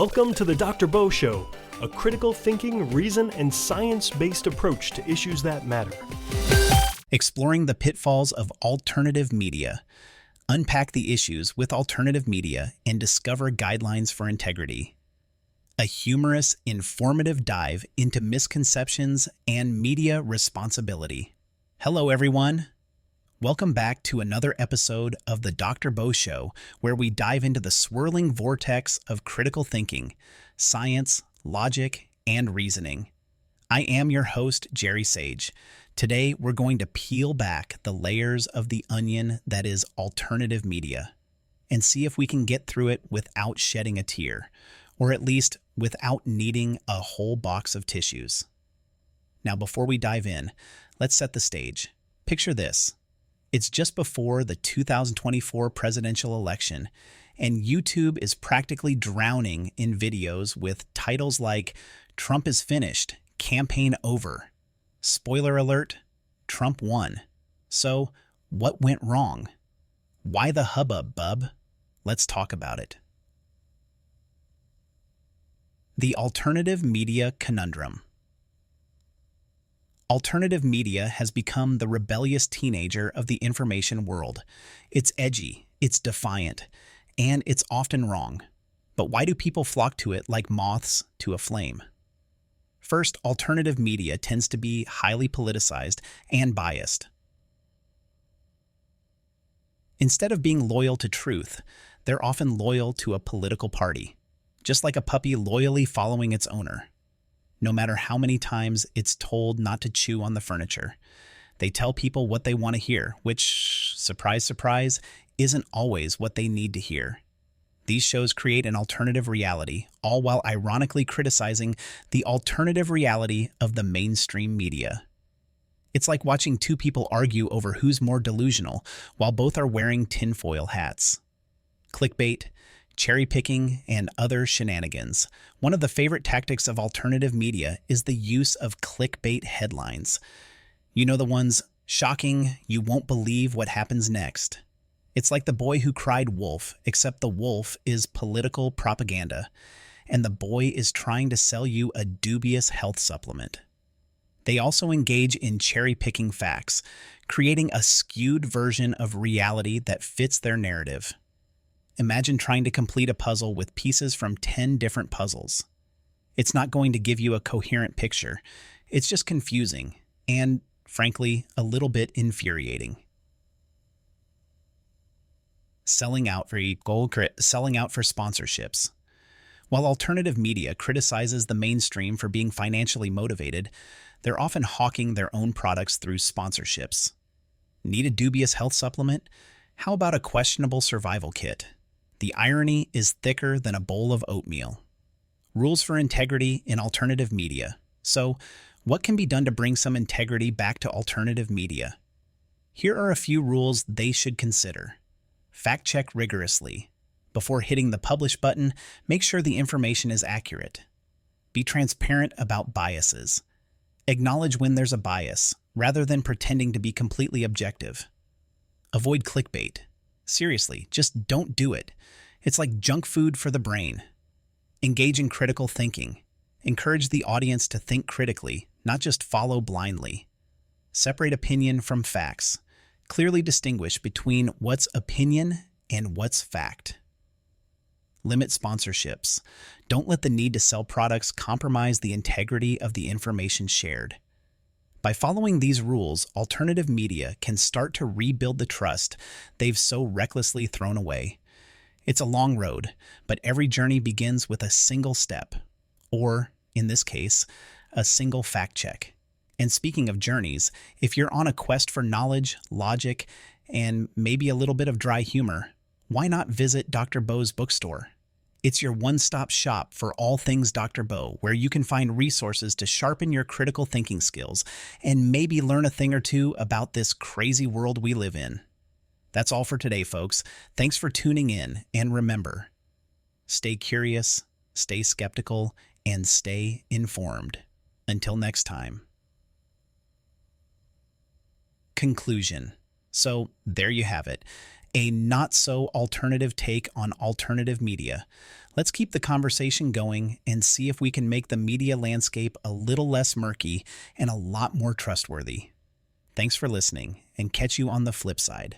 Welcome to the Dr. Bo Show, a critical thinking, reason, and science-based approach to issues that matter. Exploring the pitfalls of alternative media. Unpack the issues with alternative media and discover guidelines for integrity. A humorous, informative dive into misconceptions and media responsibility. Hello, everyone. Welcome back to another episode of the Dr. Bo Show, where we dive into the swirling vortex of critical thinking, science, logic, and reasoning. I am your host, Jerry Sage. Today, we're going to peel back the layers of the onion that is alternative media and see if we can get through it without shedding a tear, or at least without needing a whole box of tissues. Now, before we dive in, let's set the stage. Picture this. It's just before the 2024 presidential election, and YouTube is practically drowning in videos with titles like "Trump is finished, campaign over." Spoiler alert, Trump won. So, what went wrong? Why the hubbub, bub? Let's talk about it. The alternative media conundrum. Alternative media has become the rebellious teenager of the information world. It's edgy, it's defiant, and it's often wrong. But why do people flock to it like moths to a flame? First, alternative media tends to be highly politicized and biased. Instead of being loyal to truth, they're often loyal to a political party, just like a puppy loyally following its owner. No matter how many times it's told not to chew on the furniture, they tell people what they want to hear, which, surprise, surprise, isn't always what they need to hear. These shows create an alternative reality, all while ironically criticizing the alternative reality of the mainstream media. It's like watching two people argue over who's more delusional while both are wearing tinfoil hats. Clickbait, cherry-picking, and other shenanigans. One of the favorite tactics of alternative media is the use of clickbait headlines. You know the ones, "Shocking, you won't believe what happens next." It's like the boy who cried wolf, except the wolf is political propaganda, and the boy is trying to sell you a dubious health supplement. They also engage in cherry-picking facts, creating a skewed version of reality that fits their narrative. Imagine trying to complete a puzzle with pieces from 10 different puzzles. It's not going to give you a coherent picture. It's just confusing and, frankly, a little bit infuriating. Selling out for sponsorships. While alternative media criticizes the mainstream for being financially motivated, they're often hawking their own products through sponsorships. Need a dubious health supplement? How about a questionable survival kit? The irony is thicker than a bowl of oatmeal. Rules for integrity in alternative media. So, what can be done to bring some integrity back to alternative media? Here are a few rules they should consider. Fact check rigorously. Before hitting the publish button, make sure the information is accurate. Be transparent about biases. Acknowledge when there's a bias, rather than pretending to be completely objective. Avoid clickbait. Seriously, just don't do it. It's like junk food for the brain. Engage in critical thinking. Encourage the audience to think critically, not just follow blindly. Separate opinion from facts. Clearly distinguish between what's opinion and what's fact. Limit sponsorships. Don't let the need to sell products compromise the integrity of the information shared. By following these rules, alternative media can start to rebuild the trust they've so recklessly thrown away. It's a long road, but every journey begins with a single step, or, in this case, a single fact check. And speaking of journeys, if you're on a quest for knowledge, logic, and maybe a little bit of dry humor, why not visit Dr. Bo's bookstore? It's your one-stop shop for all things Dr. Bo, where you can find resources to sharpen your critical thinking skills and maybe learn a thing or two about this crazy world we live in. That's all for today, folks. Thanks for tuning in, and remember, stay curious, stay skeptical, and stay informed. Until next time. Conclusion. So, there you have it. a not-so-alternative take on alternative media. Let's keep the conversation going and see if we can make the media landscape a little less murky and a lot more trustworthy. Thanks for listening, and catch you on the flip side.